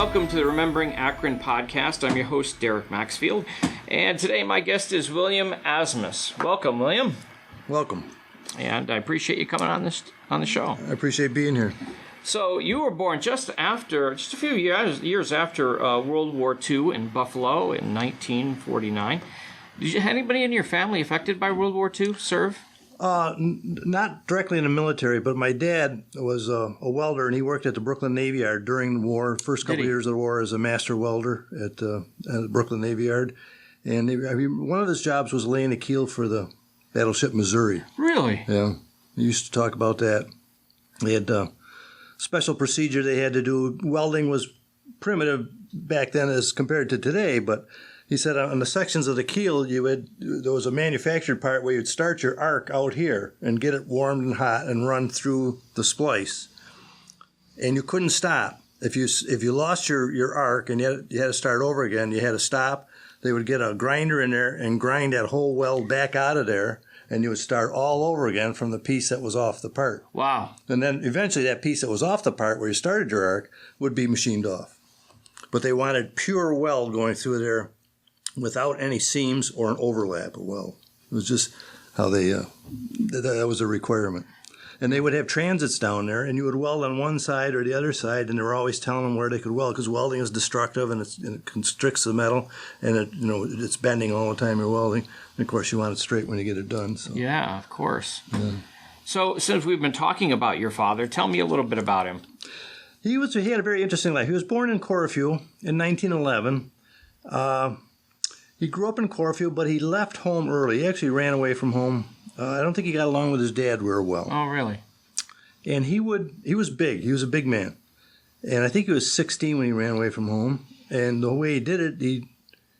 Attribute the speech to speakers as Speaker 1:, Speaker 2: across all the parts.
Speaker 1: welcome to the Remembering Akron podcast. I'm your host, Derek Maxfield, and today my guest is William Asmus. Welcome, William.
Speaker 2: Welcome.
Speaker 1: And I appreciate you coming on the show.
Speaker 2: I appreciate being here.
Speaker 1: So you were born just a few years after World War II in Buffalo in 1949. Anybody in your family affected by World War II serve?
Speaker 2: Not directly in the military, but my dad was a welder, and he worked at the Brooklyn Navy Yard during the war, first couple of years of the war as a master welder at the Brooklyn Navy Yard. And one of his jobs was laying the keel for the battleship Missouri.
Speaker 1: Really?
Speaker 2: Yeah. He used to talk about that. They had special procedure they had to do. Welding was primitive back then as compared to today, but he said on the sections of the keel, there was a manufactured part where you'd start your arc out here and get it warmed and hot and run through the splice. And you couldn't stop. If you lost your arc and you had to start over again, you had to stop. They would get a grinder in there and grind that whole weld back out of there, and you would start all over again from the piece that was off the part.
Speaker 1: Wow. And
Speaker 2: then eventually that piece that was off the part where you started your arc would be machined off. But they wanted pure weld going through there without any seams or an overlap of weld. It was just how that was a requirement. And they would have transits down there, and you would weld on one side or the other side, and they were always telling them where they could weld, because welding is destructive, and it constricts the metal, and it's bending all the time you're welding. And of course, you want it straight when you get it done. So.
Speaker 1: Yeah, of course. Yeah. So since we've been talking about your father, tell me a little bit about him.
Speaker 2: He had a very interesting life. He was born in Corfu in 1911. He grew up in Corfu, but he left home early. He actually ran away from home. I don't think he got along with his dad real well.
Speaker 1: Oh, really?
Speaker 2: And he was big. He was a big man. And I think he was 16 when he ran away from home. And the way he did it, he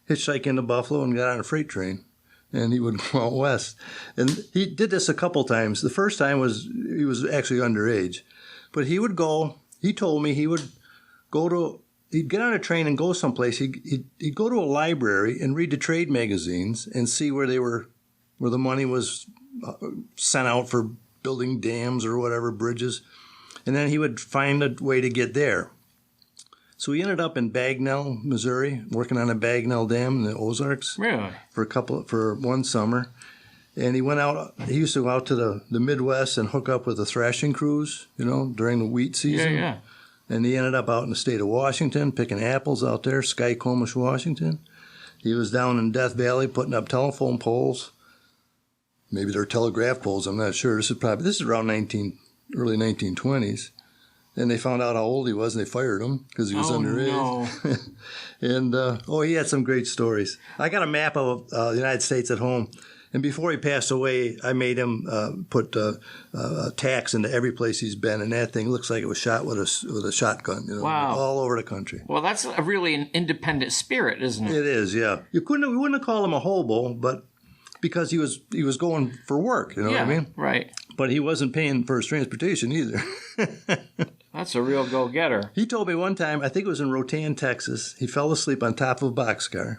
Speaker 2: hitchhiked into Buffalo and got on a freight train. And he would go out west. And he did this a couple times. The first time he was actually underage. But he would go, he told me he would go to, he'd get on a train and go someplace. He'd go to a library and read the trade magazines and see where the money was sent out for building dams or whatever, bridges. And then he would find a way to get there. So he ended up in Bagnell, Missouri, working on a Bagnell Dam in the Ozarks.
Speaker 1: Really?
Speaker 2: For one summer. And he used to go out to the Midwest and hook up with the threshing crews, during the wheat season.
Speaker 1: Yeah.
Speaker 2: And he ended up out in the state of Washington, picking apples out there, Skycomish, Washington. He was down in Death Valley putting up telephone poles. Maybe they're telegraph poles, I'm not sure. This is around early 1920s. And they found out how old he was, and they fired him because he was underage. No. And, he had some great stories. I got a map of the United States at home. And before he passed away, I made him put tacks into every place he's been, and that thing looks like it was shot with a shotgun.
Speaker 1: Wow.
Speaker 2: All over the country.
Speaker 1: Well, that's really an independent spirit, isn't it?
Speaker 2: It is, yeah. We wouldn't have called him a hobo, but because he was going for work, what I mean?
Speaker 1: Right.
Speaker 2: But he wasn't paying for his transportation either.
Speaker 1: That's a real go-getter.
Speaker 2: He told me one time, I think it was in Rotan, Texas, he fell asleep on top of a boxcar.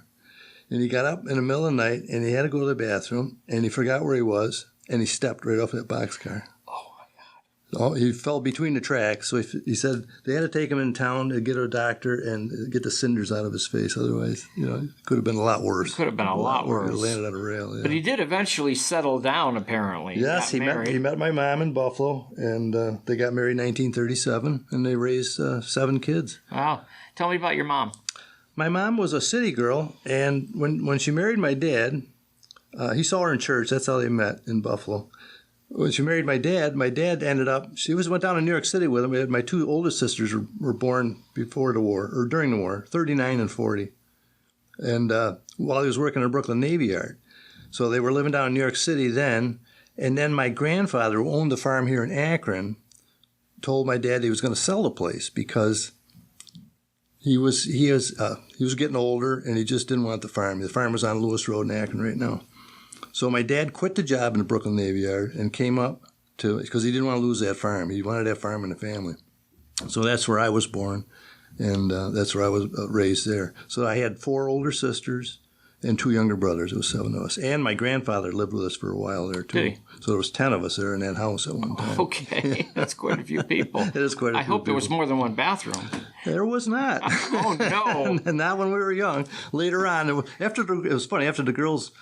Speaker 2: And he got up in the middle of the night, and he had to go to the bathroom, and he forgot where he was, and he stepped right off that boxcar.
Speaker 1: Oh, my God.
Speaker 2: He fell between the tracks, so he said they had to take him in town to get a doctor and get the cinders out of his face. Otherwise, it could have been a lot worse.
Speaker 1: It could have been a lot worse.
Speaker 2: He landed on a rail, yeah.
Speaker 1: But he did eventually settle down, apparently.
Speaker 2: Yes, he met my mom in Buffalo, and they got married in 1937, and they raised 7 kids.
Speaker 1: Wow. Tell me about your mom.
Speaker 2: My mom was a city girl, and when she married my dad, he saw her in church. That's how they met in Buffalo. When she married my dad ended up, went down to New York City with him. My 2 oldest sisters were born before the war, or during the war, 39 and 40. And while he was working at Brooklyn Navy Yard. So they were living down in New York City then. And then my grandfather, who owned the farm here in Akron, told my dad he was going to sell the place because he was getting older, and he just didn't want the farm. The farm was on Lewis Road in Akron right now. So my dad quit the job in the Brooklyn Navy Yard and came up because he didn't want to lose that farm. He wanted that farm in the family. So that's where I was born, and that's where I was raised there. So I had 4 older sisters and 2 younger brothers. It was 7 of us. And my grandfather lived with us for a while there, too.
Speaker 1: Hey.
Speaker 2: So there was 10 of us there in that house at one time.
Speaker 1: Okay. That's quite a few people.
Speaker 2: It is quite a few
Speaker 1: I hope
Speaker 2: people.
Speaker 1: there was more than one bathroom.
Speaker 2: There was not.
Speaker 1: Oh, no.
Speaker 2: And not when we were young. Later on, it was funny. After the girls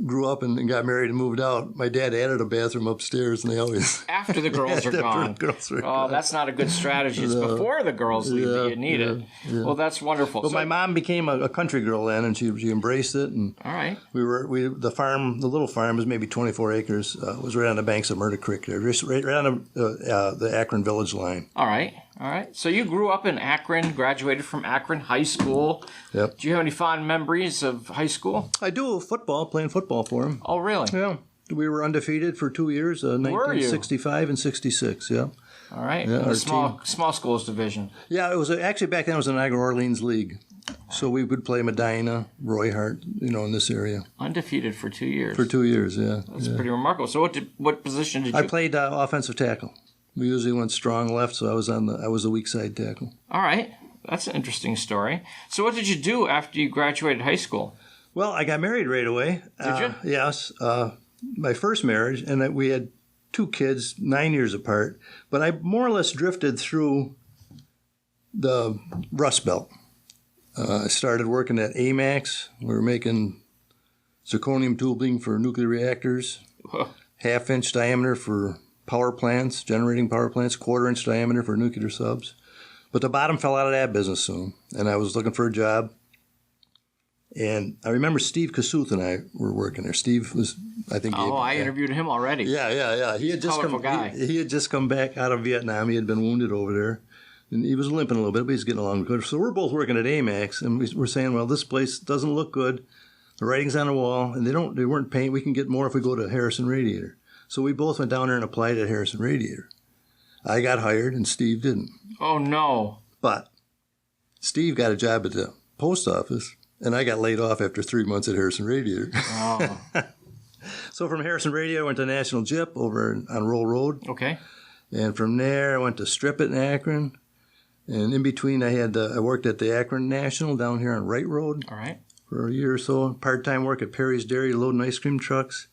Speaker 2: grew up and got married and moved out, my dad added a bathroom upstairs, and they always...
Speaker 1: After the girls are gone. That's not a good strategy. It's before the girls leave that you need it. Yeah. Well, that's wonderful.
Speaker 2: But my mom became a country girl then, and she embraced it. And
Speaker 1: all right.
Speaker 2: The little farm was maybe 24 acres. Was right on the banks of Murda Creek there, right on the Akron Village line.
Speaker 1: All right. So you grew up in Akron, graduated from Akron High School.
Speaker 2: Yep.
Speaker 1: Do you have any fond memories of high school?
Speaker 2: I do. Playing football for him.
Speaker 1: Oh, really?
Speaker 2: Yeah. We were undefeated for 2 years, 1965 and 66, yeah.
Speaker 1: All right.
Speaker 2: Yeah,
Speaker 1: the small schools division.
Speaker 2: Yeah, it was actually back then it was the Niagara Orleans League. So we would play Medina, Roy Hart, in this area.
Speaker 1: Undefeated for 2 years.
Speaker 2: For 2 years, yeah.
Speaker 1: That's pretty remarkable. So what position did you...
Speaker 2: I played offensive tackle. We usually went strong left, so I was the weak side tackle.
Speaker 1: All right. That's an interesting story. So what did you do after you graduated high school?
Speaker 2: Well, I got married right away.
Speaker 1: Did you?
Speaker 2: Yes. My first marriage, and we had 2 kids, 9 years apart. But I more or less drifted through the Rust Belt. I started working at AMAX. We were making zirconium tubing for nuclear reactors, half-inch diameter for power plants, generating power plants, quarter-inch diameter for nuclear subs. But the bottom fell out of that business soon, and I was looking for a job. And I remember Steve Kasuth and I were working there. Steve was, I think...
Speaker 1: I interviewed him already.
Speaker 2: Yeah. He had just
Speaker 1: colorful guy.
Speaker 2: He had just come back out of Vietnam. He had been wounded over there. And he was limping a little bit, but he's getting along good. So we're both working at AMAX, and we're saying, well, this place doesn't look good. The writing's on the wall, and they weren't paying. We can get more if we go to Harrison Radiator. So we both went down there and applied at Harrison Radiator. I got hired, and Steve didn't.
Speaker 1: Oh, no.
Speaker 2: But Steve got a job at the post office, and I got laid off after 3 months at Harrison Radiator.
Speaker 1: Oh.
Speaker 2: So from Harrison Radiator, I went to National Gyp over on Roll Road.
Speaker 1: Okay.
Speaker 2: And from there, I went to Strip It in Akron. And in between, I worked at the Akron National down here on Wright Road.
Speaker 1: All right.
Speaker 2: For a year or so. Part-time work at Perry's Dairy, loading ice cream trucks.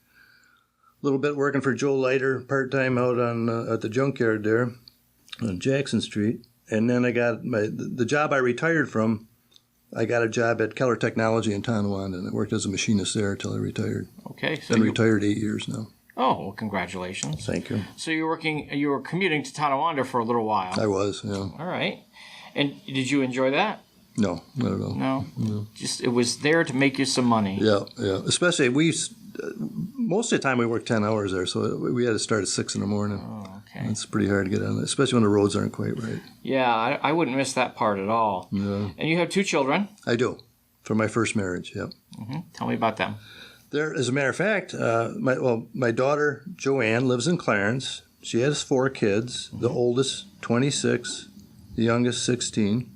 Speaker 2: A little bit working for Joe Leiter, part-time out on at the junkyard there on Jackson Street. And then I got the job I retired from. I got a job at Keller Technology in Tonawanda, and I worked as a machinist there until I retired.
Speaker 1: Okay. So
Speaker 2: been retired 8 years now.
Speaker 1: Oh, well, congratulations.
Speaker 2: Thank you.
Speaker 1: So you were commuting to Tonawanda for a little while.
Speaker 2: I was, yeah.
Speaker 1: All right. And did you enjoy that?
Speaker 2: No, not at all.
Speaker 1: No? Just, it was there to make you some money.
Speaker 2: Yeah. Especially, most of the time we worked 10 hours there, so we had to start at 6 in the morning.
Speaker 1: Oh, okay.
Speaker 2: It's pretty hard to get on, especially when the roads aren't quite right.
Speaker 1: Yeah, I wouldn't miss that part at all.
Speaker 2: Yeah.
Speaker 1: And you have 2 children?
Speaker 2: I do, from my first marriage, yep.
Speaker 1: Mm-hmm. Tell me about them.
Speaker 2: There, as a matter of fact, my daughter Joanne lives in Clarence. She has 4 kids. Mm-hmm. The oldest 26, the youngest 16,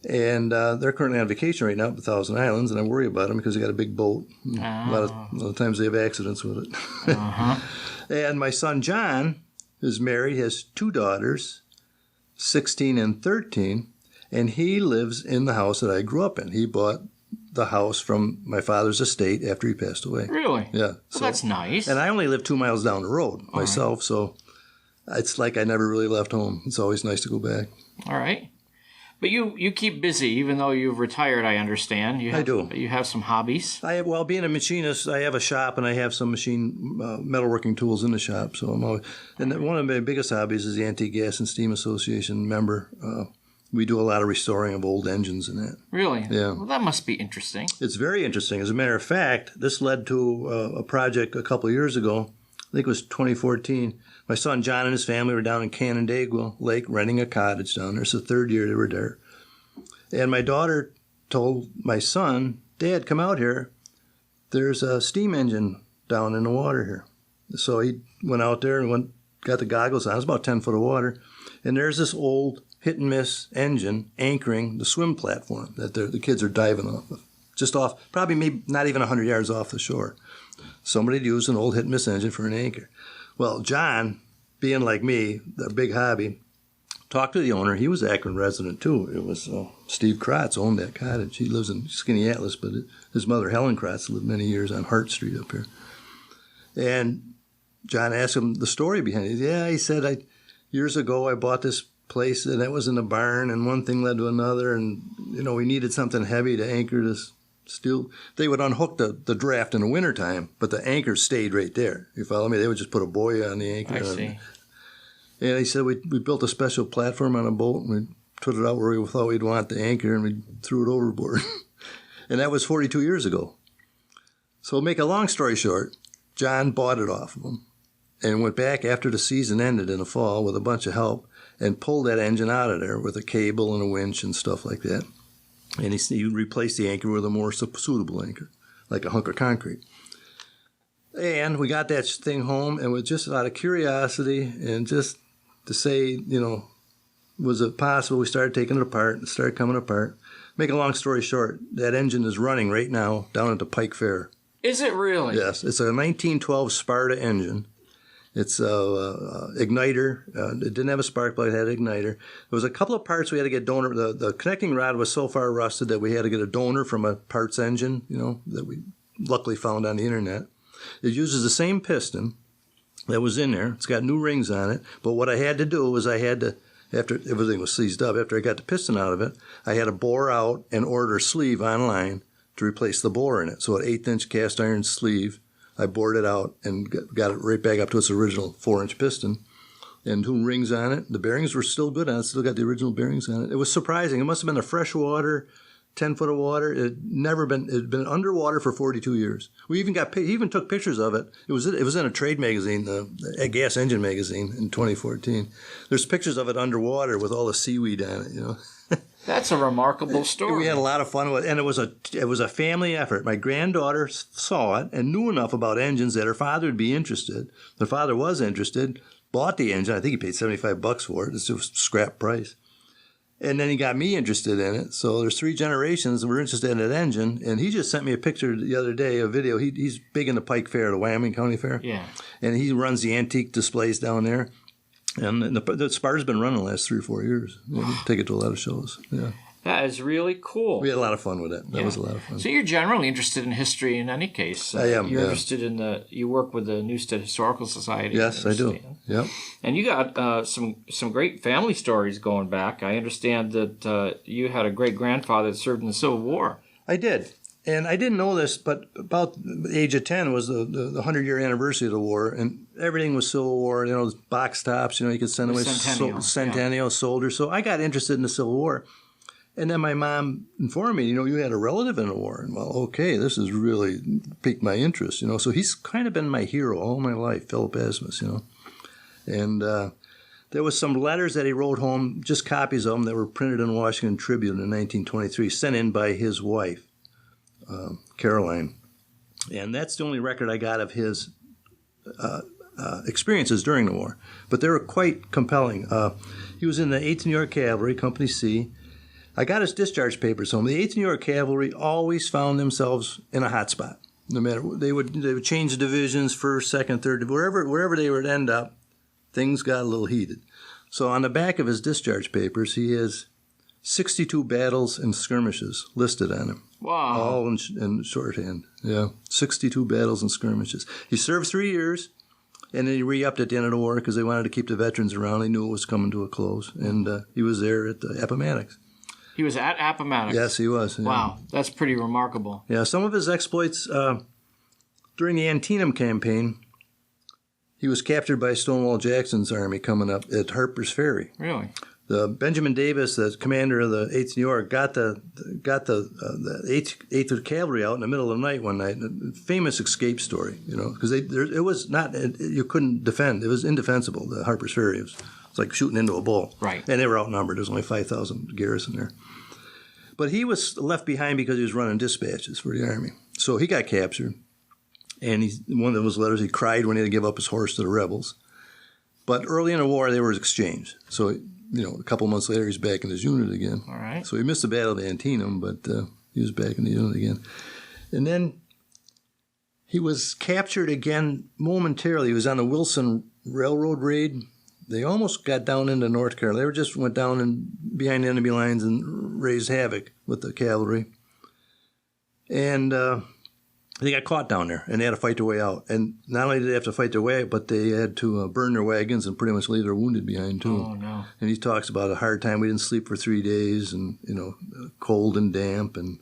Speaker 2: and they're currently on vacation right now at the Thousand Islands. And I worry about them because they got a big boat. A lot of times they have accidents with it.
Speaker 1: Uh-huh.
Speaker 2: And my son John is married. He has 2 daughters, 16 and 13, and he lives in the house that I grew up in. He bought the house from my father's estate after he passed away.
Speaker 1: Really?
Speaker 2: Yeah.
Speaker 1: Well, that's nice.
Speaker 2: And I only live 2 miles down the road myself, so it's like I never really left home. It's always nice to go back.
Speaker 1: All right. But you keep busy, even though you've retired, I understand. I
Speaker 2: do.
Speaker 1: You have some hobbies?
Speaker 2: Being a machinist, I have a shop, and I have some machine metalworking tools in the shop. So and one of my biggest hobbies is the Antique Gas and Steam Association member. We do a lot of restoring of old engines and that.
Speaker 1: Really?
Speaker 2: Yeah.
Speaker 1: Well, that must be interesting.
Speaker 2: It's very interesting. As a matter of fact, this led to a project a couple of years ago. I think it was 2014. My son John and his family were down in Canandaigua Lake renting a cottage down there. It's the 3rd year they were there. And my daughter told my son, Dad, come out here. There's a steam engine down in the water here. So he went out there and got the goggles on. It was about 10 foot of water. And there's this old hit-and-miss engine anchoring the swim platform that the kids are diving off of. Just off, probably maybe not even 100 yards off the shore. Somebody had used an old hit-and-miss engine for an anchor. Well, John, being like me, a big hobby, talked to the owner. He was an Akron resident, too. It was Steve Kratz owned that cottage. He lives in Skinny Atlas, but his mother, Helen Kratz, lived many years on Hart Street up here. And John asked him the story behind it. Yeah, he said, years ago I bought this place, and that was in the barn, and one thing led to another, and we needed something heavy to anchor this steel. They would unhook the draft in the wintertime, but the anchor stayed right there. You follow me? They would just put a buoy on the anchor.
Speaker 1: I see.
Speaker 2: And he said we built a special platform on a boat, and we put it out where we thought we'd want the anchor, and we threw it overboard. And that was 42 years ago. So make a long story short, John bought it off of him and went back after the season ended in the fall with a bunch of help and pulled that engine out of there with a cable and a winch and stuff like that. And he replaced the anchor with a more suitable anchor, like a hunk of concrete. And we got that thing home, and with just out of curiosity and just to say, was it possible, we started taking it apart and started coming apart. Make a long story short, that engine is running right now down at the Pike Fair.
Speaker 1: Is it really?
Speaker 2: Yes, it's a 1912 Sparta engine. It's a igniter. It didn't have a spark plug. It had an igniter. There was a couple of parts we had to get donor. The connecting rod was so far rusted that we had to get a donor from a parts engine, that we luckily found on the internet. It uses the same piston that was in there. It's got new rings on it. But what I had to do was after everything was seized up, after I got the piston out of it, I had to bore out and order a sleeve online to replace the bore in it. So an 1/8-inch cast iron sleeve, I bored it out and got it right back up to its original 4-inch piston. And two rings on it. The bearings were still good on it. Still got the original bearings on it. It was surprising. It must have been a freshwater, 10 foot of water. It had been underwater for 42 years. We even took pictures of it. It was in a trade magazine, a gas engine magazine in 2014. There's pictures of it underwater with all the seaweed on it,
Speaker 1: That's a remarkable story.
Speaker 2: We had a lot of fun with it, and it was a family effort. My granddaughter saw it and knew enough about engines that her father would be interested. Her father was interested, bought the engine. I think he paid $75 for it. It's just scrap price. And then he got me interested in it. So there's 3 generations that were interested in that engine. And he just sent me a picture the other day, a video. He's big in the Pike Fair, the Wyoming County Fair.
Speaker 1: Yeah.
Speaker 2: And he runs the antique displays down there. And the Sparta's been running the last 3 or 4 years. We take it to a lot of shows. Yeah.
Speaker 1: That is really cool.
Speaker 2: We had a lot of fun with it. That was a lot of fun.
Speaker 1: So you're generally interested in history in any case.
Speaker 2: I am.
Speaker 1: You're interested in you work with the Newstead Historical Society.
Speaker 2: Yes, I do. Yep.
Speaker 1: And you got some great family stories going back. I understand that you had a great grandfather that served in the Civil War.
Speaker 2: I did. And I didn't know this, but about the age of 10 was the 100-year anniversary of the war, and everything was Civil War, box tops, you could send away Centennial soldiers. So I got interested in the Civil War. And then my mom informed me, you had a relative in the war. And, well, okay, this has really piqued my interest, So he's kind of been my hero all my life, Philip Asmus, And there was some letters that he wrote home, just copies of them that were printed in the Washington Tribune in 1923, sent in by his wife. Caroline. And that's the only record I got of his experiences during the war. But they were quite compelling. He was in the 8th New York Cavalry, Company C. I got his discharge papers home. The 8th New York Cavalry always found themselves in a hot spot. No matter they would change divisions, 1st, 2nd, 3rd, wherever they would end up, things got a little heated. So on the back of his discharge papers, he has 62 battles and skirmishes listed on him.
Speaker 1: Wow.
Speaker 2: All in shorthand. Yeah. 62 battles and skirmishes. He served 3 years, and then he re-upped at the end of the war because they wanted to keep the veterans around. They knew it was coming to a close. And he was there at Appomattox.
Speaker 1: He was at Appomattox?
Speaker 2: Yes, he was. Yeah.
Speaker 1: Wow. That's pretty remarkable.
Speaker 2: Yeah. Some of his exploits during the Antietam campaign, he was captured by Stonewall Jackson's army coming up at Harper's Ferry.
Speaker 1: Really?
Speaker 2: Benjamin Davis, the commander of the 8th New York, got the 8th Cavalry out in the middle of the night one night. A famous escape story, because it was not, you couldn't defend. It was indefensible. The Harper's Ferry it was like shooting into a bull.
Speaker 1: Right.
Speaker 2: And they were outnumbered. There was only 5,000 garrison there. But he was left behind because he was running dispatches for the army. So he got captured. And one of those letters, he cried when he had to give up his horse to the rebels. But early in the war, they were exchanged. So a couple months later, he's back in his unit again.
Speaker 1: All right.
Speaker 2: So he missed the Battle of Antietam, but he was back in the unit again. And then he was captured again momentarily. He was on the Wilson Railroad raid. They almost got down into North Carolina. They just went down and behind enemy lines and raised havoc with the cavalry. And they got caught down there, and they had to fight their way out. And not only did they have to fight their way out, but they had to burn their wagons and pretty much leave their wounded behind, too.
Speaker 1: Oh, no.
Speaker 2: And he talks about a hard time. We didn't sleep for 3 days, and, cold and damp, and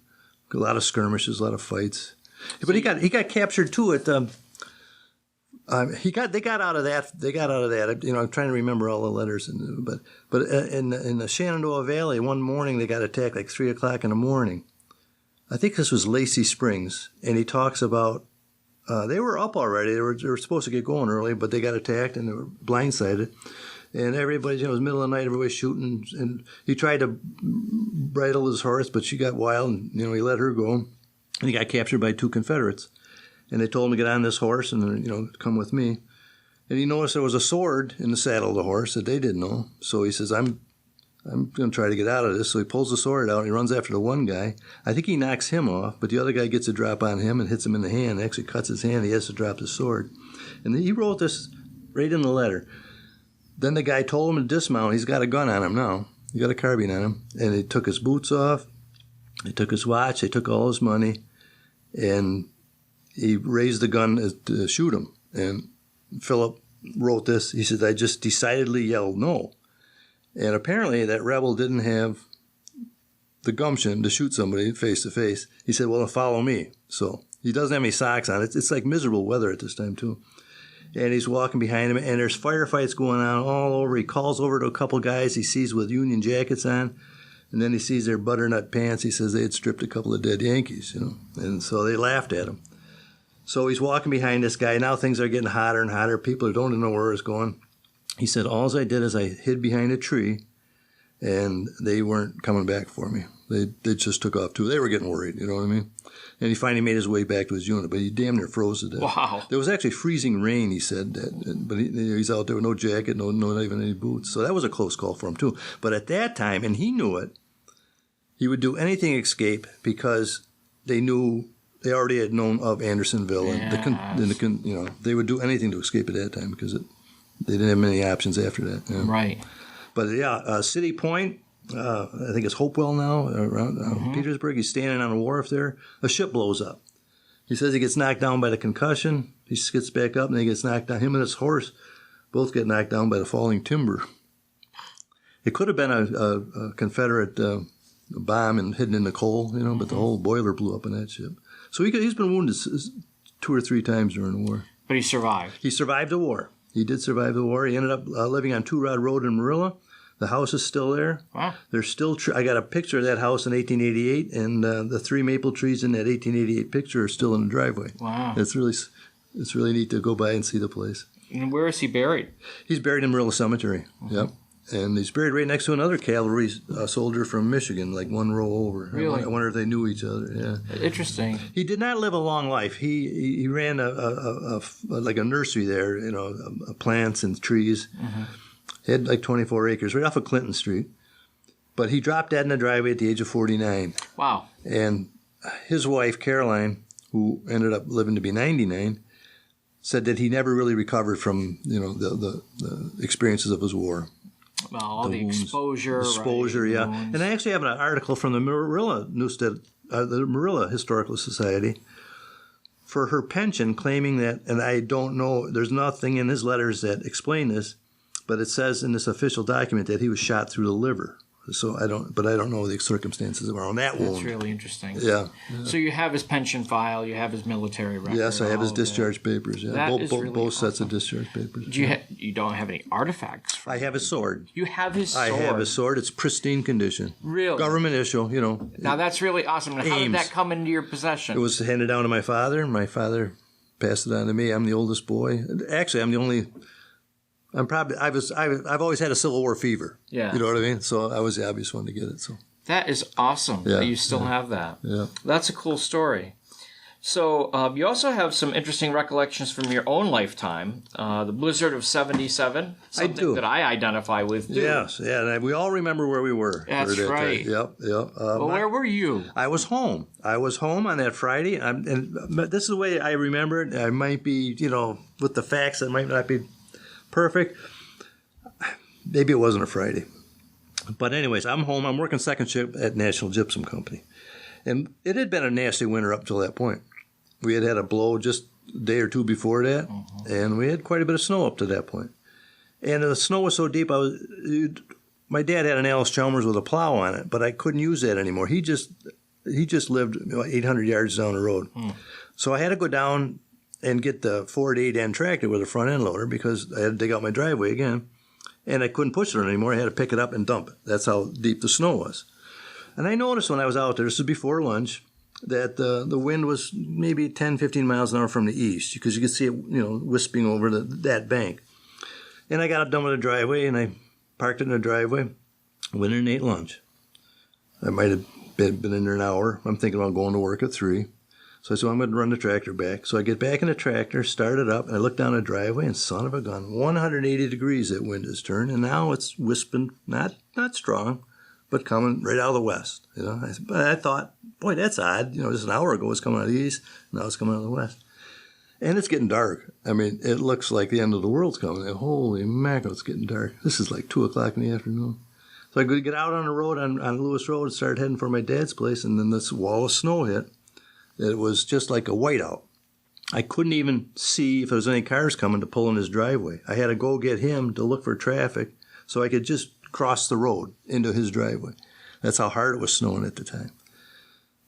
Speaker 2: a lot of skirmishes, a lot of fights. But he got captured, too, at... They got out of that. I'm trying to remember all the letters, but in the Shenandoah Valley, one morning they got attacked like 3 o'clock in the morning. I think this was Lacey Springs, and he talks about they were up already. They were supposed to get going early, but they got attacked and they were blindsided. And everybody, it was middle of the night, everybody shooting. And he tried to bridle his horse, but she got wild, and he let her go. And he got captured by 2 Confederates. And they told him to get on this horse and come with me. And he noticed there was a sword in the saddle of the horse that they didn't know. So he says, I'm going to try to get out of this. So he pulls the sword out and he runs after the one guy. I think he knocks him off, but the other guy gets a drop on him and hits him in the hand. Actually cuts his hand. He has to drop the sword. And he wrote this right in the letter. Then the guy told him to dismount. He's got a gun on him now. He got a carbine on him. And he took his boots off. They took his watch. They took all his money. And he raised the gun to shoot him. And Philip wrote this. He said, I just decidedly yelled no. And apparently that rebel didn't have the gumption to shoot somebody face to face. He said, well, follow me. So he doesn't have any socks on. It's like miserable weather at this time, too. And he's walking behind him, and there's firefights going on all over. He calls over to a couple guys he sees with Union jackets on, and then he sees their butternut pants. He says they had stripped a couple of dead Yankees, And so they laughed at him. So he's walking behind this guy. Now things are getting hotter and hotter. People don't even know where it's going. He said, all I did is I hid behind a tree, and they weren't coming back for me. They just took off, too. They were getting worried, you know what I mean? And he finally made his way back to his unit, but he damn near froze to death.
Speaker 1: Wow.
Speaker 2: There was actually freezing rain, he said, but he's out there with no jacket, no not even any boots. So that was a close call for him, too. But at that time, and he knew it, he would do anything to escape because they already had known of Andersonville.
Speaker 1: Yes.
Speaker 2: And they would do anything to escape at that time because they didn't have many options after that. Yeah.
Speaker 1: Right.
Speaker 2: But City Point, I think it's Hopewell now, around Petersburg. He's standing on a wharf there. A ship blows up. He says he gets knocked down by the concussion. He gets back up and he gets knocked down. Him and his horse both get knocked down by the falling timber. It could have been a Confederate bomb and hidden in the coal, but the whole boiler blew up in that ship. So he's been wounded 2 or 3 times during the war.
Speaker 1: But he survived.
Speaker 2: He survived the war. He did survive the war. He ended up living on Two Rod Road in Marilla. The house is still there.
Speaker 1: Wow.
Speaker 2: There's still I got a picture of that house in 1888, and the 3 maple trees in that 1888 picture are still in the driveway.
Speaker 1: Wow.
Speaker 2: It's really neat to go by and see the place.
Speaker 1: And where is he buried?
Speaker 2: He's buried in Marilla Cemetery. Mm-hmm. Yep. And he's buried right next to another cavalry soldier from Michigan, like 1 row over.
Speaker 1: Really?
Speaker 2: I wonder if they knew each other. Yeah.
Speaker 1: Interesting.
Speaker 2: He did not live a long life. He ran like a nursery there, plants and trees. Mm-hmm. He had like 24 acres right off of Clinton Street. But he dropped dead in the driveway at the age of 49.
Speaker 1: Wow.
Speaker 2: And his wife, Caroline, who ended up living to be 99, said that he never really recovered from, the experiences of his war.
Speaker 1: Well, all the exposure.
Speaker 2: Exposure,
Speaker 1: right?
Speaker 2: yeah.
Speaker 1: Wounds.
Speaker 2: And I actually have an article from the Marilla Newstead, the Marilla Historical Society, for her pension, claiming that, and I don't know, there's nothing in his letters that explain this, but it says in this official document that he was shot through the liver. So I don't know the circumstances around that wound.
Speaker 1: That's really interesting.
Speaker 2: Yeah.
Speaker 1: So you have his pension file, you have his military record.
Speaker 2: Yes, I have his discharge papers. Yeah,
Speaker 1: That is really
Speaker 2: both sets of
Speaker 1: awesome.
Speaker 2: discharge papers.
Speaker 1: You don't have any artifacts?
Speaker 2: I have his sword.
Speaker 1: You have his sword?
Speaker 2: I have his sword. It's pristine condition.
Speaker 1: Really?
Speaker 2: Government issue,
Speaker 1: Now that's really awesome. Now, how did that come into your possession?
Speaker 2: It was handed down to my father. My father passed it on to me. I'm the oldest boy. Actually, I'm the only. I've always had a Civil War fever.
Speaker 1: Yeah.
Speaker 2: You know what I mean? So I was the obvious one to get it. So
Speaker 1: That is awesome that you still have that.
Speaker 2: Yeah.
Speaker 1: That's a cool story. So you also have some interesting recollections from your own lifetime. The Blizzard of 77, something
Speaker 2: do.
Speaker 1: that I identify with, too.
Speaker 2: Yes, yeah, and we all remember where we were.
Speaker 1: That's
Speaker 2: that
Speaker 1: right.
Speaker 2: Time. Yep.
Speaker 1: Well, where were you?
Speaker 2: I was home. On that Friday, and this is the way I remember it. I might be, with the facts, it might not be perfect. Maybe it wasn't a Friday. But anyways, I'm home. I'm working second shift at National Gypsum Company. And it had been a nasty winter up till that point. We had a blow just a day or two before that, and we had quite a bit of snow up to that point. And the snow was so deep, my dad had an Alice Chalmers with a plow on it, but I couldn't use that anymore. He just lived 800 yards down the road. So I had to go down and get the 4-8 tractor with a front end loader because I had to dig out my driveway again. And I couldn't push it anymore. I had to pick it up and dump it. That's how deep the snow was. And I noticed when I was out there, this was before lunch, that the wind was maybe 10, 15 miles an hour from the east because you could see it, wisping over that bank. And I got up done with the driveway, and I parked it in the driveway, went in and ate lunch. I might have been in there an hour. I'm thinking about going to work at 3. So I said, I'm going to run the tractor back. So I get back in the tractor, start it up, and I look down the driveway, and son of a gun, 180 degrees that wind has turned, and now it's wisping, not strong, but coming right out of the west. But I thought, boy, that's odd. Just an hour ago it was coming out of the east, now it's coming out of the west. And it's getting dark. I mean, it looks like the end of the world's coming. Holy mackerel, it's getting dark. This is like 2 o'clock in the afternoon. So I go get out on the road, on Lewis Road, and start heading for my dad's place, and then this wall of snow hit. It was just like a whiteout. I couldn't even see if there was any cars coming to pull in his driveway. I had to go get him to look for traffic so I could just cross the road into his driveway. That's how hard it was snowing at the time.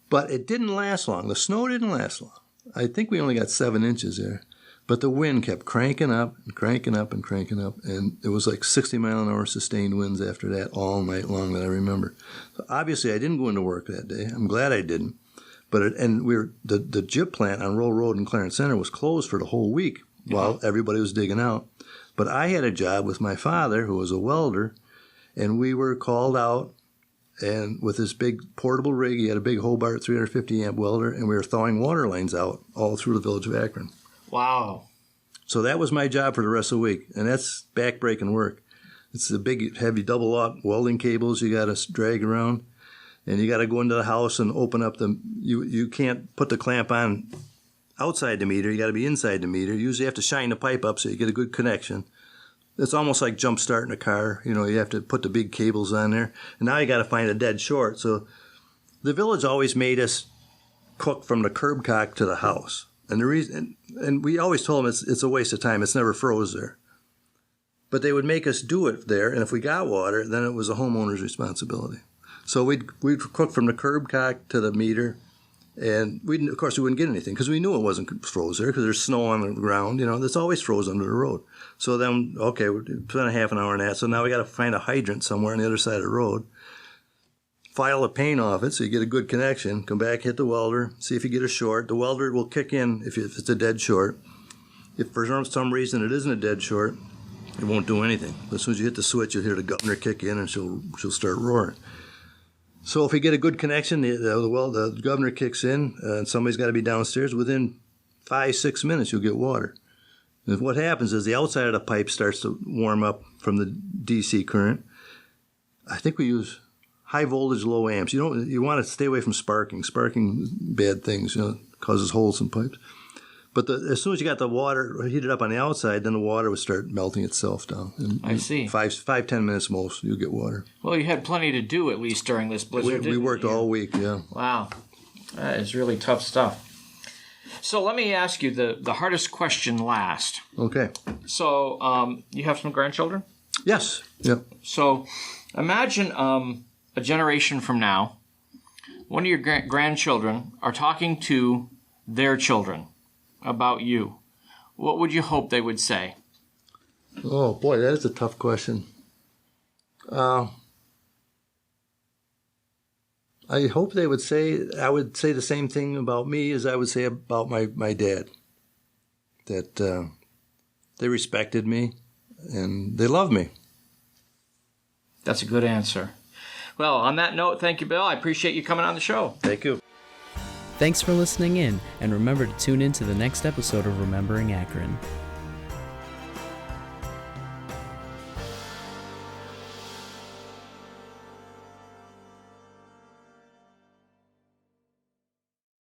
Speaker 2: But it didn't last long. The snow didn't last long. I think we only got 7 inches there. But the wind kept cranking up and cranking up and cranking up. And it was like 60-mile-an-hour sustained winds after that all night long that I remember. So obviously, I didn't go into work that day. I'm glad I didn't. But the Jip plant on Roll Road in Clarence Center was closed for the whole week while everybody was digging out. But I had a job with my father, who was a welder, and we were called out, and with this big portable rig, he had a big Hobart 350-amp welder, and we were thawing water lines out all through the village of Akron.
Speaker 1: Wow.
Speaker 2: So that was my job for the rest of the week, and that's back-breaking work. It's the big, heavy double-aught welding cables you got to drag around. And you got to go into the house and open up you can't put the clamp on outside the meter. You got to be inside the meter. You usually have to shine the pipe up so you get a good connection. It's almost like jump starting a car. You have to put the big cables on there. And now you got to find a dead short. So the village always made us cook from the curb cock to the house. And the reason, and we always told them it's a waste of time. It's never froze there. But they would make us do it there. And if we got water, then it was the homeowner's responsibility. So we'd cook from the curb cock to the meter, and of course we wouldn't get anything because we knew it wasn't froze there because there's snow on the ground. It's always froze under the road. So then, okay, we spent a half an hour on that. So now we got to find a hydrant somewhere on the other side of the road, file the paint off it so you get a good connection, come back, hit the welder, see if you get a short. The welder will kick in if it's a dead short. If for some reason it isn't a dead short, it won't do anything. As soon as you hit the switch, you'll hear the governor kick in and she'll start roaring. So if we get a good connection, the governor kicks in, and somebody's got to be downstairs. Within 5-6 minutes, you'll get water. And what happens is the outside of the pipe starts to warm up from the DC current. I think we use high voltage, low amps. You want to stay away from sparking. Sparking, bad things, causes holes in pipes. But as soon as you got the water heated up on the outside, then the water would start melting itself down.
Speaker 1: I see.
Speaker 2: 5-10 minutes most, you'll get water.
Speaker 1: Well, you had plenty to do, at least, during this blizzard.
Speaker 2: We worked all week, yeah.
Speaker 1: Wow. That is really tough stuff. So let me ask you the hardest question last.
Speaker 2: Okay.
Speaker 1: So you have some grandchildren?
Speaker 2: Yes. Yep.
Speaker 1: So imagine a generation from now, one of your grandchildren are talking to their children about you. What would you hope they would say?
Speaker 2: Oh, boy, that is a tough question. I hope they would say, I would say the same thing about me as I would say about my dad. That they respected me and they loved me.
Speaker 1: That's a good answer. Well, on that note, thank you, Bill. I appreciate you coming on the show.
Speaker 2: Thank you.
Speaker 3: Thanks for listening in, and remember to tune in to the next episode of Remembering Akron.